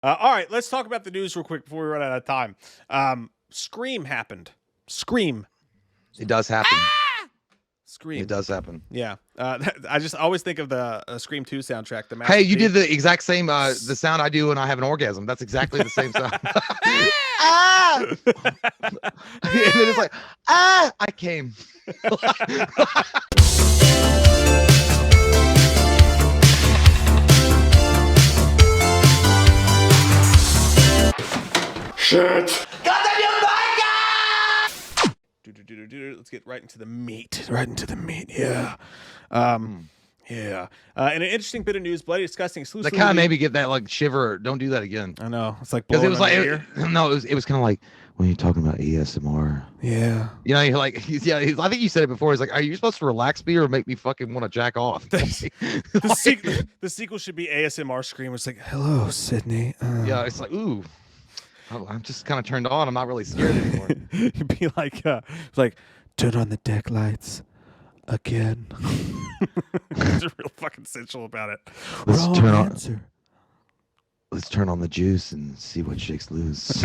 All right, let's talk about the news real quick before we run out of time. Scream happened. Scream. It does happen. Scream. It does happen. Yeah. I just always think of the Scream 2 soundtrack. The Hey, you theme. did the exact same the sound I do when I have an orgasm. That's exactly the same sound. Ah! And then it's like, I came. Shit. Let's get right into the meat. Right into the meat. Yeah. Yeah. And an interesting bit of news: Bloody Disgusting That exclusively. kind of made me get that like shiver. Don't do that again. I know. It's like Because it was like ear. it was kind of like when you're talking about ASMR. Yeah. You know, you're like, I think you said it before. He's like, are you supposed to relax me or make me fucking want to jack off? The sequel should be ASMR Scream. It's like, hello, Sydney. Yeah, it's like, ooh, I'm just kind of turned on. I'm not really scared anymore. You'd be like, turn on the deck lights again. It's real fucking sensual about it. Let's turn on the juice and see what shakes loose.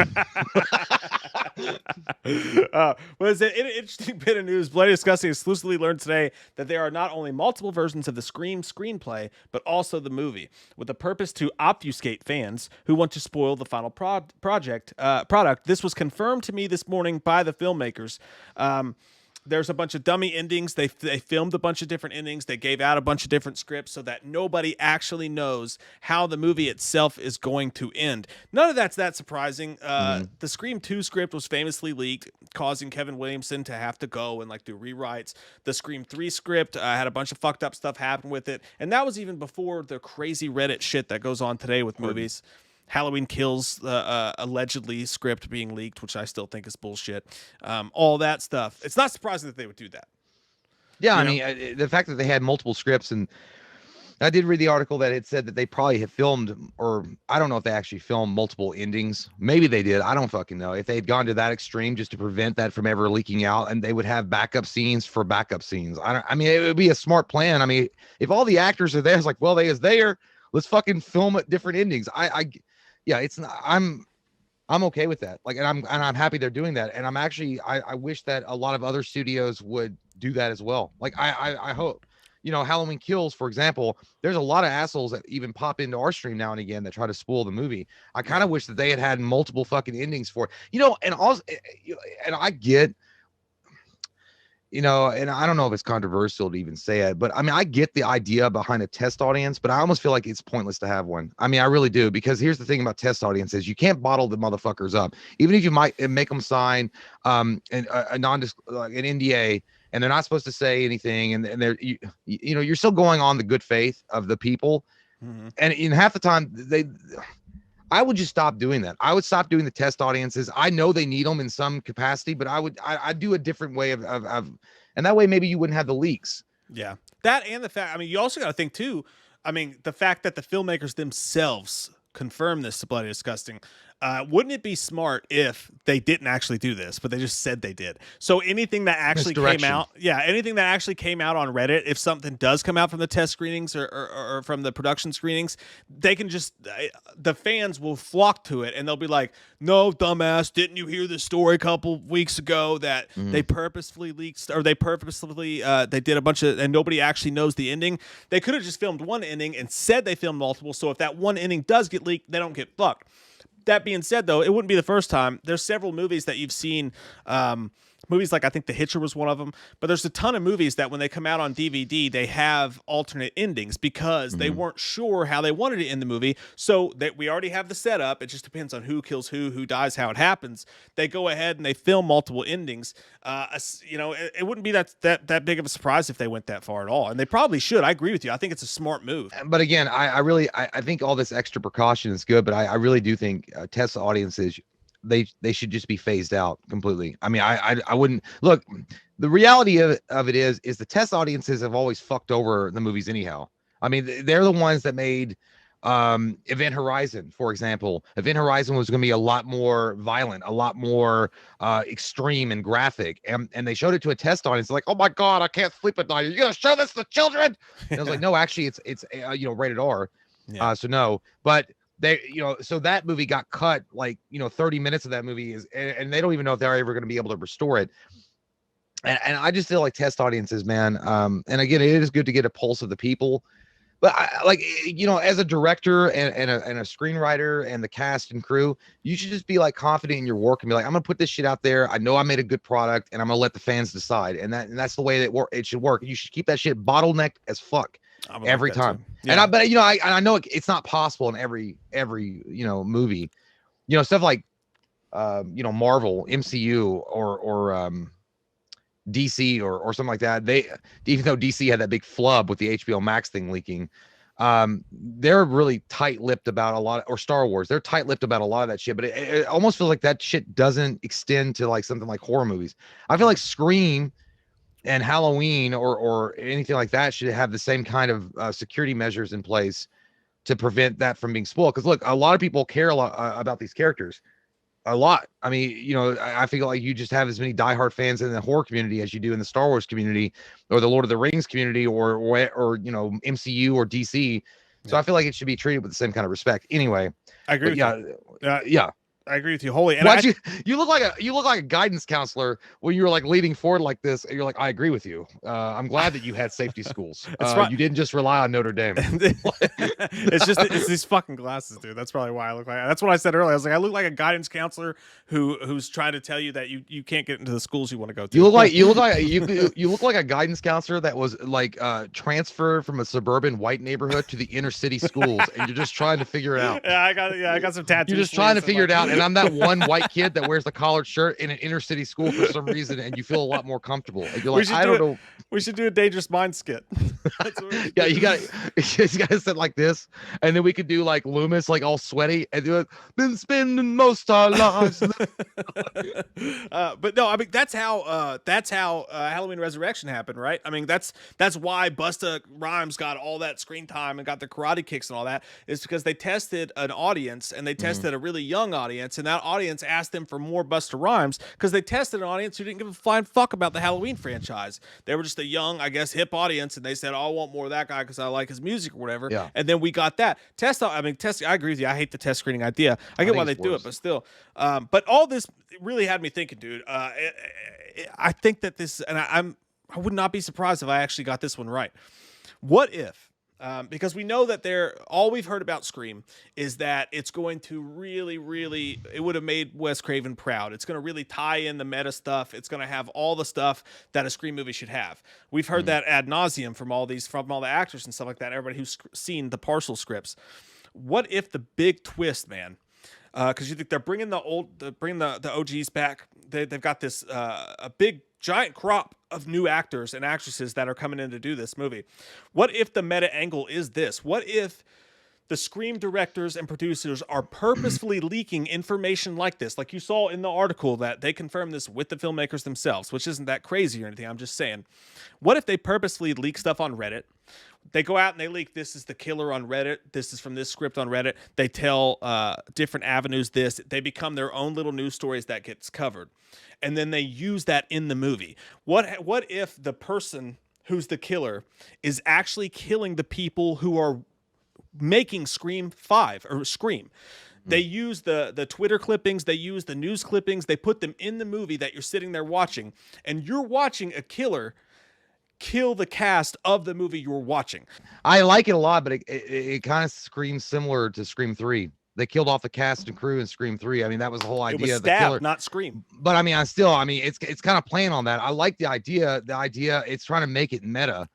Was an interesting bit of news. Bloody Disgusting exclusively learned today that there are not only multiple versions of the Scream screenplay, but also the movie, with the purpose to obfuscate fans who want to spoil the final product. This was confirmed to me this morning by the filmmakers. There's a bunch of dummy endings. They filmed a bunch of different endings. They gave out a bunch of different scripts so that nobody actually knows how the movie itself is going to end. None of that's that surprising. The Scream 2 script was famously leaked, causing Kevin Williamson to have to go and do rewrites. The Scream 3 script had a bunch of fucked up stuff happen with it, and that was even before the crazy Reddit shit that goes on today with movies. Halloween Kills, allegedly script being leaked, which I still think is bullshit. All that stuff. It's not surprising that they would do that. Yeah, I mean, the fact that they had multiple scripts, and I did read the article that it said that they probably have filmed, or I don't know if they actually filmed multiple endings. Maybe they did. I don't fucking know. If they had gone to that extreme just to prevent that from ever leaking out, and they would have backup scenes for backup scenes. I mean, it would be a smart plan. I mean, if all the actors are there, it's like, well, they is there. Let's fucking film at different endings. Yeah, it's not, I'm okay with that. Like, and I'm happy they're doing that. And I'm actually, I wish that a lot of other studios would do that as well. Like, I hope, Halloween Kills, for example, there's a lot of assholes that even pop into our stream now and again that try to spoil the movie. I kind of wish that they had multiple fucking endings for it, and also, and I get, and I don't know if it's controversial to even say it, but I mean, I get the idea behind a test audience, but I almost feel like it's pointless to have one. I mean, I really do, because here's the thing about test audiences: you can't bottle the motherfuckers up, even if you might make them sign an NDA, and they're not supposed to say anything, and they're you're still going on the good faith of the people, and in half the time I would just stop doing that. I would stop doing the test audiences. I know they need them in some capacity, but I'd do a different way of and that way maybe you wouldn't have the leaks. Yeah. That, and the fact, I mean, you also got to think too, I mean, the fact that the filmmakers themselves confirm this to Bloody Disgusting. Wouldn't it be smart if they didn't actually do this, but they just said they did? So anything that actually came out, anything that actually came out on Reddit, if something does come out from the test screenings or from the production screenings, they can just, the fans will flock to it and they'll be like, no, dumbass, didn't you hear this story a couple weeks ago that they purposefully leaked, or they purposefully, they did a bunch of, and nobody actually knows the ending. They could have just filmed one ending and said they filmed multiple, so if that one ending does get leaked, they don't get fucked. That being said, though, it wouldn't be the first time. There's several movies that you've seen, movies like, I think The Hitcher was one of them, but there's a ton of movies that when they come out on DVD, they have alternate endings because they weren't sure how they wanted to end the movie. So that we already have the setup. It just depends on who kills who dies, how it happens. They go ahead and they film multiple endings. It wouldn't be that big of a surprise if they went that far at all. And they probably should. I agree with you. I think it's a smart move. But again, I think all this extra precaution is good, but I really do think test audiences, they should just be phased out completely. I mean, I wouldn't look. The reality of it is the test audiences have always fucked over the movies anyhow. I mean, they're the ones that made Event Horizon, for example. Event Horizon was going to be a lot more violent, a lot more extreme and graphic, and they showed it to a test audience. Like, oh my god, I can't sleep at night. Are you going to show this to children? And I was like, no, actually, it's rated R. Yeah. So no, but they, so that movie got cut, like, 30 minutes of that movie is, and they don't even know if they're ever going to be able to restore it. And I just feel like test audiences, man. And again, it is good to get a pulse of the people. But like, as a director and a screenwriter and the cast and crew, you should just be like confident in your work and be like, I'm gonna put this shit out there. I know I made a good product, and I'm gonna let the fans decide. And that's the way that it should work. You should keep that shit bottlenecked as fuck every time. Yeah. And I know it's not possible in every movie. Stuff like Marvel, MCU, or DC or something like that. Even though DC had that big flub with the HBO Max thing leaking, they're really tight-lipped about a lot or Star Wars. They're tight-lipped about a lot of that shit, but it almost feels like that shit doesn't extend to like something like horror movies. I feel like Scream and Halloween or anything like that should have the same kind of security measures in place to prevent that from being spoiled. Because look, a lot of people care a lot about these characters. A lot. I mean, I feel like you just have as many diehard fans in the horror community as you do in the Star Wars community or the Lord of the Rings community or MCU or DC. So I feel like it should be treated with the same kind of respect. Anyway, I agree with you. Yeah. I agree with you wholly. And you look like a guidance counselor when you were like leaning forward like this, and you're like, I agree with you. I'm glad that you had safety schools. Right. You didn't just rely on Notre Dame. It's these fucking glasses, dude. That's probably why I look like. That's what I said earlier. I was like, I look like a guidance counselor who's trying to tell you that you can't get into the schools you want to go to. You look like a guidance counselor that was like transferred from a suburban white neighborhood to the inner city schools, and you're just trying to figure it out. Yeah, I got some tattoos. You're just trying to figure it out. And I'm that one white kid that wears the collared shirt in an inner city school for some reason, and you feel a lot more comfortable. And you're like, I don't know. We should do a Dangerous Mind skit. Yeah, you got to sit like this, and then we could do like Loomis, like all sweaty, and do it. Been spending most our lives. But no, I mean that's how Halloween Resurrection happened, right? I mean that's why Busta Rhymes got all that screen time and got the karate kicks and all that, is because they tested an audience, and they tested a really young audience, and that audience asked them for more Busta Rhymes because they tested an audience who didn't give a flying fuck about the Halloween franchise. They were just a young, I guess, hip audience, and they said, oh, I want more of that guy because I like his music or whatever. Yeah. And then we got that. I agree with you. I hate the test screening idea. I get why they do it, but still. But all this really had me thinking, dude. I think that this, and I would not be surprised if I actually got this one right. What if, because we know that all we've heard about Scream is that it's going to really, really, it would have made Wes Craven proud. It's going to really tie in the meta stuff. It's going to have all the stuff that a Scream movie should have. We've heard that ad nauseum from all the actors and stuff like that. Everybody who's seen the partial scripts. What if the big twist, man? Because you think they're bringing the OGs back. They've got this a big giant crop of new actors and actresses that are coming in to do this movie. What if the meta angle is this? What if the Scream directors and producers are purposefully leaking information like this? Like you saw in the article that they confirmed this with the filmmakers themselves, which isn't that crazy or anything. I'm just saying. What if they purposefully leak stuff on Reddit? They go out and they leak, this is the killer on Reddit. This is from this script on Reddit. They tell different avenues this. They become their own little news stories that gets covered. And then they use that in the movie. What if the person who's the killer is actually killing the people who are making Scream 5 or Scream? They use the Twitter clippings, they use the news clippings, they put them in the movie that you're sitting there watching, and you're watching a killer kill the cast of the movie you're watching. I like it a lot, but it kind of screams similar to Scream 3. They killed off the cast and crew in Scream 3. I mean, that was the whole idea. It was Stab, the killer, not Scream. But I mean, it's kind of playing on that. I like the idea. The idea, it's trying to make it meta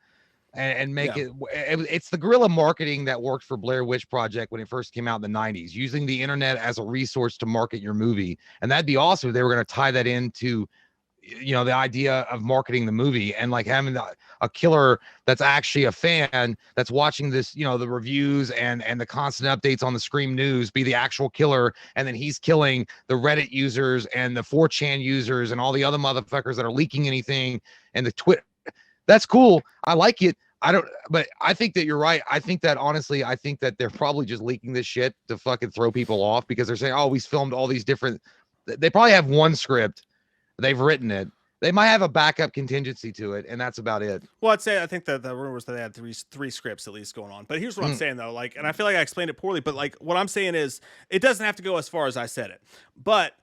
and make it's the guerrilla marketing that worked for Blair Witch Project when it first came out in the 90s, using the internet as a resource to market your movie. And that'd be awesome if they were going to tie that into the idea of marketing the movie, and like having a killer that's actually a fan that's watching this, the reviews and the constant updates on the Scream news be the actual killer. And then he's killing the Reddit users and the 4chan users and all the other motherfuckers that are leaking anything and the Twitter. That's cool. I like it. But I think that you're right. I think that honestly, they're probably just leaking this shit to fucking throw people off, because they're saying, oh, we filmed all these different, they probably have one script. They've written it, They might have a backup contingency to it, and that's about it. Well, I think that the rumor was that they had three scripts at least going on. But here's what I'm Mm, saying though, like, and I feel like I explained it poorly, but like what I'm saying is it doesn't have to go as far as I said it. But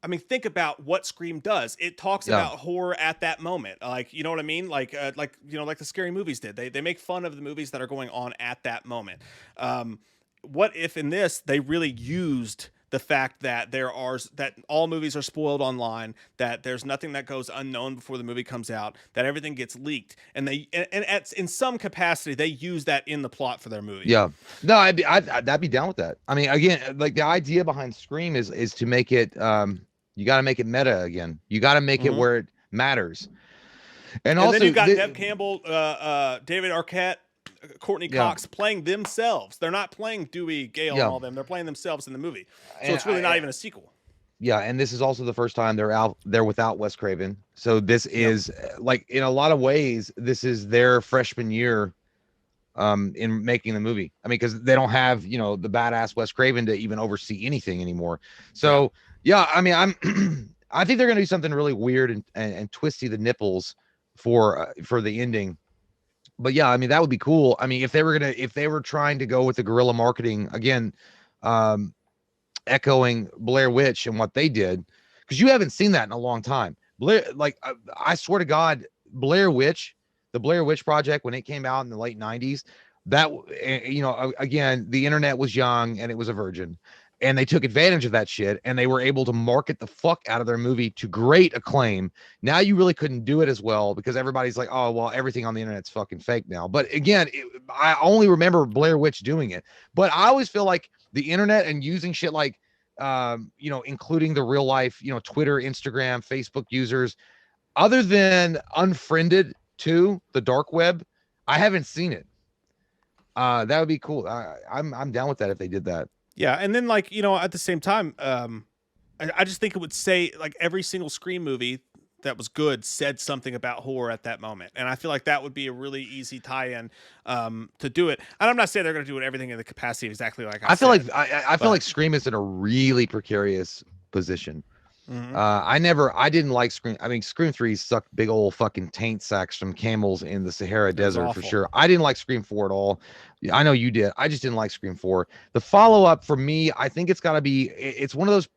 I mean, think about what Scream does. It talks yeah. about horror at that moment. Like, you know what I mean? Like like the scary movies did. They make fun of the movies that are going on at that moment. What if in this they really used the fact that that all movies are spoiled online, that there's nothing that goes unknown before the movie comes out, that everything gets leaked, and in some capacity they use that in the plot for their movie. Yeah. No, I'd be down with that. I mean, again, like the idea behind Scream is to make it you got to make it meta again. You got to make it Mm-hmm. where it matters. And And then also you got Nev Campbell, David Arquette, Courtney yeah. Cox playing themselves. They're not playing Dewey, Gale, Yeah. and all them. They're playing themselves in the movie. So And it's really not even a sequel. yeah, and this is also the first time they're out there without Wes Craven. So this is like in a lot of ways, this is their freshman year in making the movie. I mean, because they don't have, you know, the badass Wes Craven to even oversee anything anymore. So yeah, I mean, I'm I think they're gonna do something really weird and twisty the nipples for the ending. But yeah, I mean, that would be cool. I mean, if they were trying to go with the guerrilla marketing again, um, echoing Blair Witch and what they did, because you haven't seen that in a long time. Blair, like I swear to God, Blair Witch, the Blair Witch Project, when it came out in the late '90s, that you know, again, the internet was young and it was a virgin, and they took advantage of that shit, and they were able to market the fuck out of their movie to great acclaim. Now you really couldn't do it as well because everybody's like, oh well, everything on the internet's fucking fake now. But again, I only remember Blair Witch doing it, but I always feel like the internet and using shit like you know, including the real life, you know, Twitter, Instagram, Facebook users, other than Unfriended to the dark web, I haven't seen it. That would be cool. I'm down with that if they did that. Yeah, and then like, you know, at the same time, I just think it would say like every single Scream movie that was good said something about horror at that moment, and I feel like that would be a really easy tie-in to do it. And I'm not saying they're going to do it everything in the capacity exactly like I feel said, like I feel like Scream is in a really precarious position. Mm-hmm. I didn't like Scream. I mean, Scream 3 sucked big old fucking taint sacks from camels in the Sahara Desert for sure. I didn't like Scream 4 at all. I know you did. I just didn't like Scream 4. The follow-up for me, I think it's got to be, it's one of those,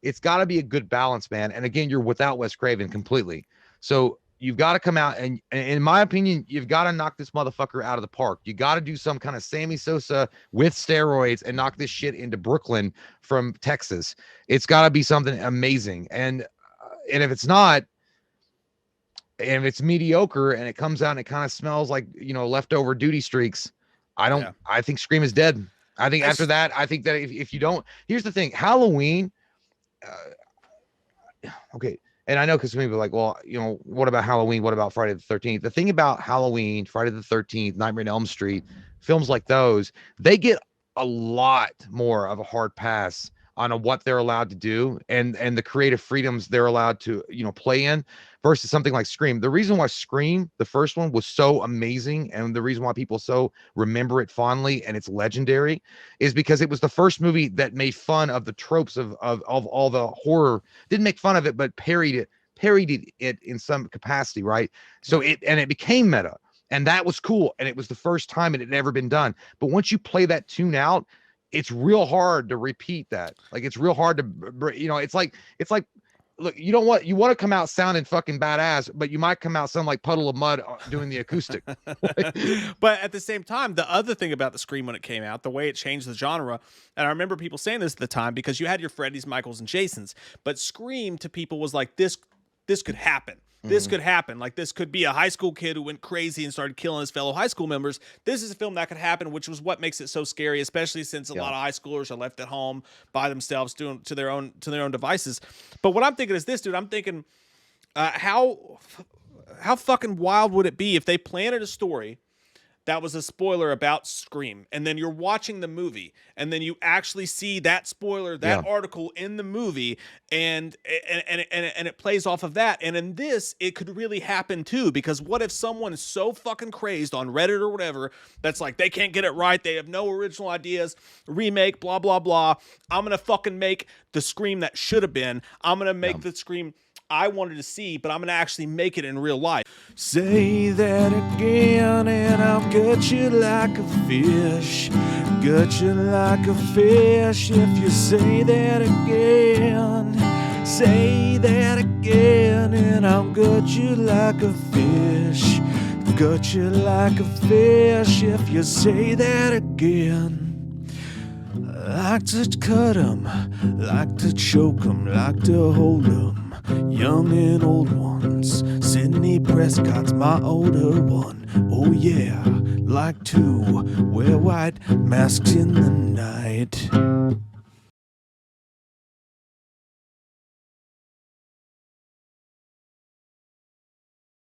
it's got to be a good balance, man. And again, you're without Wes Craven completely. So you've got to come out and in my opinion, you've got to knock this motherfucker out of the park. You got to do some kind of Sammy Sosa with steroids and knock this shit into Brooklyn from Texas. It's got to be something amazing. And if it's not, and if it's mediocre and it comes out and it kind of smells like, you know, leftover duty streaks, I think Scream is dead. I think after that, I think that if you don't, here's the thing, Halloween, okay. And I know because people are like, well, you know, what about Halloween? What about Friday the 13th? The thing about Halloween, Friday the 13th, Nightmare on Elm Street, films like those, they get a lot more of a hard pass on what they're allowed to do and the creative freedoms they're allowed to, you know, play in versus something like Scream. The reason why Scream, the first one, was so amazing and the reason why people so remember it fondly and it's legendary is because it was the first movie that made fun of the tropes of all the horror. Didn't make fun of it, but parodied it in some capacity, right? So it became meta. And that was cool. And it was the first time it had ever been done. But once you play that tune out, it's real hard to repeat that. Like, it's real hard to, you know, it's like, look, you want to come out sounding fucking badass, but you might come out sound like Puddle of Mud doing the acoustic. But at the same time, the other thing about the Scream when it came out, the way it changed the genre, and I remember people saying this at the time because you had your Freddys, Michaels, and Jasons, but Scream to people was like, this could happen. This could happen. Like, this could be a high school kid who went crazy and started killing his fellow high school members. This is a film that could happen, which was what makes it so scary, especially since a lot of high schoolers are left at home by themselves doing to their own devices. But what I'm thinking is this, dude. I'm thinking, how fucking wild would it be if they planted a story that was a spoiler about Scream, and then you're watching the movie, and then you actually see that spoiler, that article in the movie, and it plays off of that. And in this, it could really happen too, because what if someone is so fucking crazed on Reddit or whatever that's like, they can't get it right, they have no original ideas, remake, blah blah blah. I'm gonna fucking make the Scream that should have been. I'm gonna make the Scream. I wanted to see, but I'm going to actually make it in real life. Say that again, and I'll gut you like a fish. Gut you like a fish if you say that again. Say that again, and I'll gut you like a fish. Gut you like a fish if you say that again. Like to cut 'em, like to choke 'em, like to hold 'em. Young and old ones, Sydney Prescott's my older one. Oh yeah, like to wear white masks in the night.